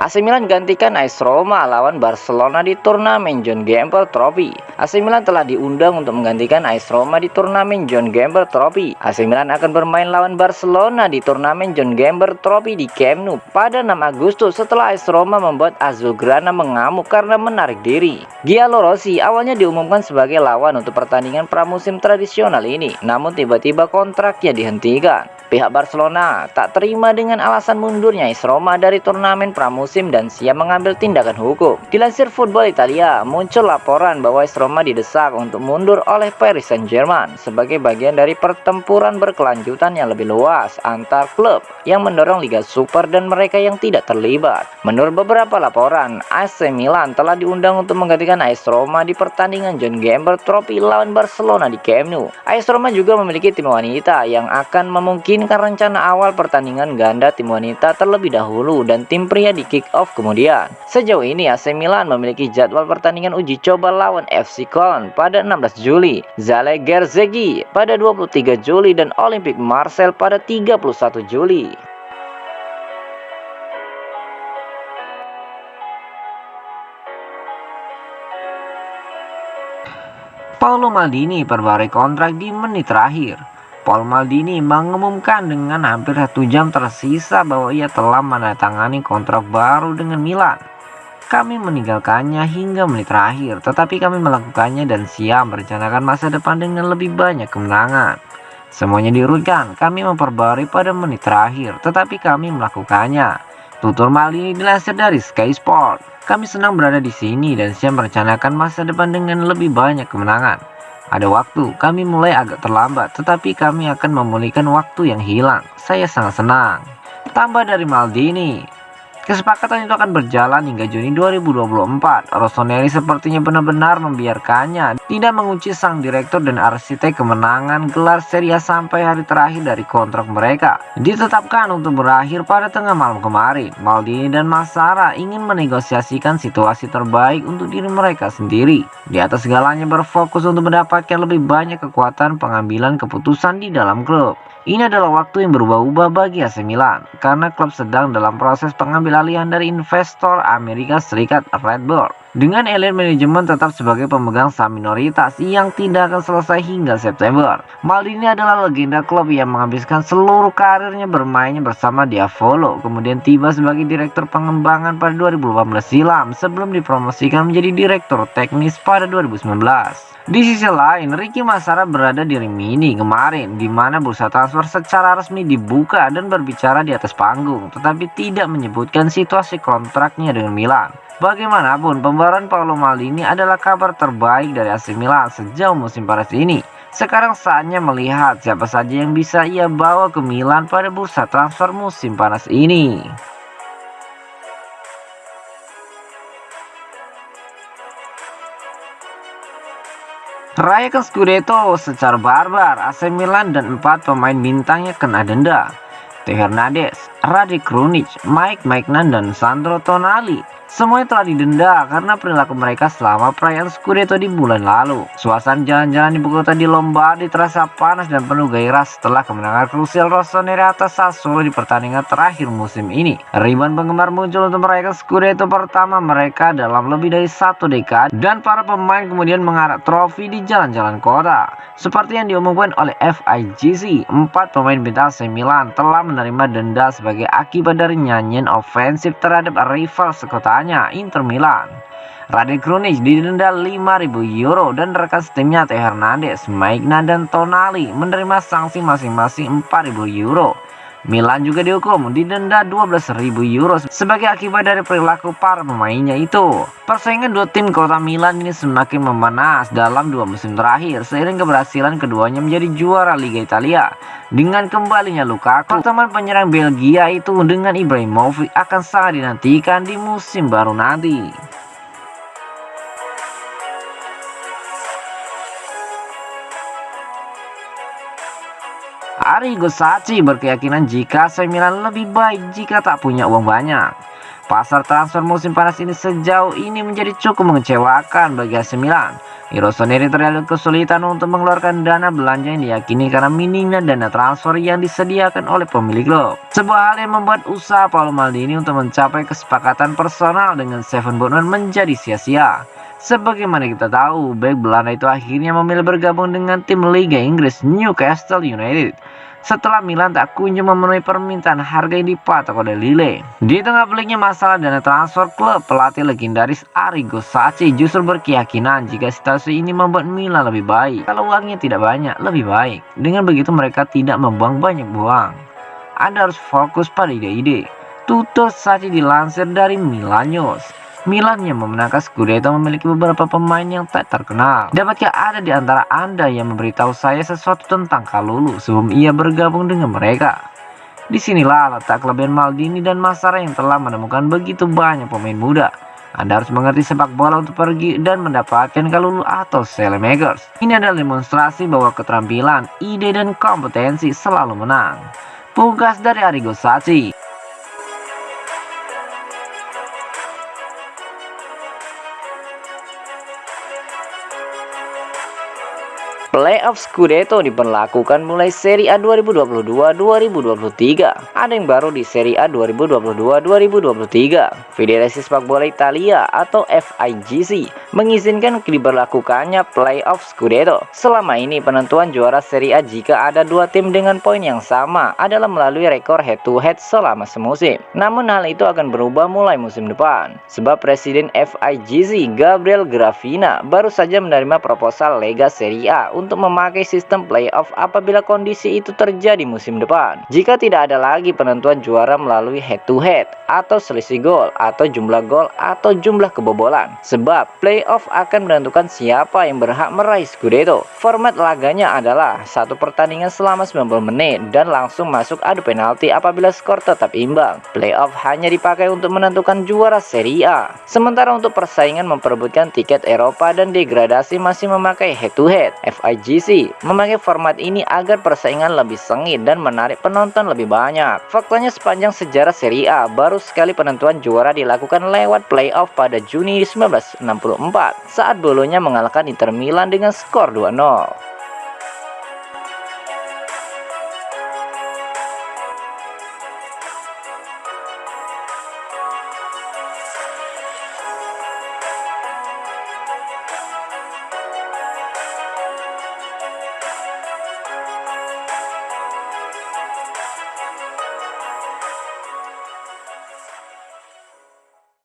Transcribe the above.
AC Milan gantikan AS Roma lawan Barcelona di turnamen John Gamper Trophy. AC Milan telah diundang untuk menggantikan AS Roma di turnamen John Gamper Trophy. AC Milan akan bermain lawan Barcelona di turnamen John Gamper Trophy di Camp Nou pada 6 Agustus setelah AS Roma membuat Azulgrana mengamuk karena menarik diri. Gianluigi Rossi awalnya diumumkan sebagai lawan untuk pertandingan pramusim tradisional ini, namun tiba-tiba kontraknya dihentikan. Pihak Barcelona tak terima dengan alasan mundurnya AS Roma dari turnamen pramusim dan siap mengambil tindakan hukum. Dilansir Football Italia, muncul laporan bahwa AS Roma didesak untuk mundur oleh Paris Saint-Germain sebagai bagian dari pertempuran berkelanjutan yang lebih luas antar klub yang mendorong Liga Super dan mereka yang tidak terlibat. Menurut beberapa laporan, AC Milan telah diundang untuk menggantikan AS Roma di pertandingan John Gamper Trophy lawan Barcelona di Camp Nou. AS Roma juga memiliki tim wanita yang akan memungkinkan rencana awal pertandingan ganda tim wanita terlebih dahulu dan tim pria di kick off kemudian. Sejauh ini AC Milan memiliki jadwal pertandingan uji coba lawan FC Köln pada 16 Juli, Zalgiris pada 23 Juli dan Olympique Marseille pada 31 Juli. Paolo Maldini perbarui kontrak di menit terakhir. Paolo Maldini mengumumkan dengan hampir 1 jam tersisa bahwa ia telah menandatangani kontrak baru dengan Milan. Kami meninggalkannya hingga menit terakhir, tetapi kami melakukannya dan siap merencanakan masa depan dengan lebih banyak kemenangan. Semuanya diurutkan, kami memperbarui pada menit terakhir, tetapi kami melakukannya. Tutur Maldini dilansir dari Sky Sport. Kami senang berada di sini dan siap merencanakan masa depan dengan lebih banyak kemenangan. Ada waktu, kami mulai agak terlambat, tetapi kami akan memulihkan waktu yang hilang. Saya sangat senang. Tambah dari Maldini, kesepakatan itu akan berjalan hingga Juni 2024. Rossoneri sepertinya benar-benar membiarkannya, tidak mengunci sang direktur dan arsitek kemenangan gelar Serie A sampai hari terakhir dari kontrak mereka. Ditetapkan untuk berakhir pada tengah malam kemarin. Maldini dan Massara ingin menegosiasikan situasi terbaik untuk diri mereka sendiri. Di atas segalanya berfokus untuk mendapatkan lebih banyak kekuatan pengambilan keputusan di dalam klub. Ini adalah waktu yang berubah-ubah bagi AC Milan, karena klub sedang dalam proses pengambil alihan dari investor Amerika Serikat Red Bull. Dengan elit manajemen tetap sebagai pemegang saham minoritas yang tidak akan selesai hingga September. Maldini adalah legenda klub yang menghabiskan seluruh karirnya bermainnya bersama Diavolo, kemudian tiba sebagai direktur pengembangan pada 2018 silam sebelum dipromosikan menjadi direktur teknis pada 2019. Di sisi lain, Ricky Massara berada di Rimini kemarin, di mana bursa transfer secara resmi dibuka dan berbicara di atas panggung, tetapi tidak menyebutkan situasi kontraknya dengan Milan. Bagaimanapun, pembaruan Paolo Maldini adalah kabar terbaik dari AC Milan sejauh musim panas ini. Sekarang saatnya melihat siapa saja yang bisa ia bawa ke Milan pada bursa transfer musim panas ini. Rayakan Scudetto secara barbar, AC Milan dan 4 pemain bintangnya kena denda. Theo Hernandez, Rade Krunic, Mike Maignan, dan Sandro Tonali. Semuanya telah didenda karena perilaku mereka selama perayaan Scudetto di bulan lalu. Suasana jalan-jalan di ibu kota di Lombardi terasa panas dan penuh gairah setelah kemenangan krusial Rossoneri atas Sassuolo di pertandingan terakhir musim ini. Ribuan penggemar muncul untuk merayakan Scudetto pertama mereka dalam lebih dari 1 dekade, dan para pemain kemudian mengarak trofi di jalan-jalan kota. Seperti yang diumumkan oleh FIGC, 4 pemain bintang AC Milan telah menerima denda sebagai akibat dari nyanyian ofensif terhadap rival sekotanya, Inter Milan. Rade Krunic didenda 5.000 euro dan rekan setimnya Theo Hernandez, Maignan, dan Tonali menerima sanksi masing-masing 4.000 euro. Milan juga dihukum didenda 12.000 euro sebagai akibat dari perilaku para pemainnya itu. Persaingan dua tim kota Milan ini semakin memanas dalam 2 musim terakhir seiring keberhasilan keduanya menjadi juara Liga Italia. Dengan kembalinya Lukaku, teman penyerang Belgia itu dengan Ibrahimovic akan sangat dinantikan di musim baru nanti. Arrigo Sacchi berkeyakinan jika AC Milan lebih baik jika tak punya uang banyak. Pasar transfer musim panas ini sejauh ini menjadi cukup mengecewakan bagi AC Milan. Rossoneri terlihat kesulitan untuk mengeluarkan dana belanja yang diyakini karena minimnya dana transfer yang disediakan oleh pemilik klub. Sebuah hal yang membuat usaha Paolo Maldini untuk mencapai kesepakatan personal dengan Steven Botman menjadi sia-sia. Sebagaimana kita tahu, bek Belanda itu akhirnya memilih bergabung dengan tim Liga Inggris Newcastle United setelah Milan tak kunjung memenuhi permintaan harga yang dipatok oleh Lille. Di tengah peliknya masalah dana transfer, klub pelatih legendaris Arrigo Sacchi justru berkeyakinan jika situasi ini membuat Milan lebih baik. Kalau uangnya tidak banyak, lebih baik. Dengan begitu mereka tidak membuang banyak uang. Anda harus fokus pada ide-ide. Tutur Sacchi dilansir dari Milan News. Milan yang memenangkan Scudetto memiliki beberapa pemain yang tak terkenal. Dapatkah ada di antara Anda yang memberitahu saya sesuatu tentang Kalulu sebelum ia bergabung dengan mereka? Disinilah letak kelebihan Maldini dan Massara yang telah menemukan begitu banyak pemain muda. Anda harus mengerti sepak bola untuk pergi dan mendapatkan Kalulu atau Saelemaekers. Ini adalah demonstrasi bahwa keterampilan, ide, dan kompetensi selalu menang. Pungkas dari Arrigo Sacchi. Playoff Scudetto diberlakukan mulai Serie A 2022-2023. Ada yang baru di Serie A 2022-2023. Federasi Sepak Bola Italia atau FIGC mengizinkan diberlakukannya Playoff Scudetto. Selama ini penentuan juara Serie A jika ada dua tim dengan poin yang sama adalah melalui rekor head-to-head selama semusim. Namun hal itu akan berubah mulai musim depan, sebab Presiden FIGC Gabriel Gravina baru saja menerima proposal Lega Serie A untuk memakai sistem playoff apabila kondisi itu terjadi musim depan. Jika tidak ada lagi penentuan juara melalui head-to-head atau selisih gol atau jumlah gol atau jumlah kebobolan, sebab playoff akan menentukan siapa yang berhak meraih Scudetto. Format laganya adalah satu pertandingan selama 90 menit dan langsung masuk adu penalti apabila skor tetap imbang. Playoff hanya dipakai untuk menentukan juara Serie A. Sementara untuk persaingan memperebutkan tiket Eropa dan degradasi masih memakai head-to-head. FIGC memakai format ini agar persaingan lebih sengit dan menarik penonton lebih banyak. Faktanya sepanjang sejarah Serie A, baru sekali penentuan juara dilakukan lewat playoff pada Juni 1964 saat Bolonya mengalahkan Inter Milan dengan skor 2-0.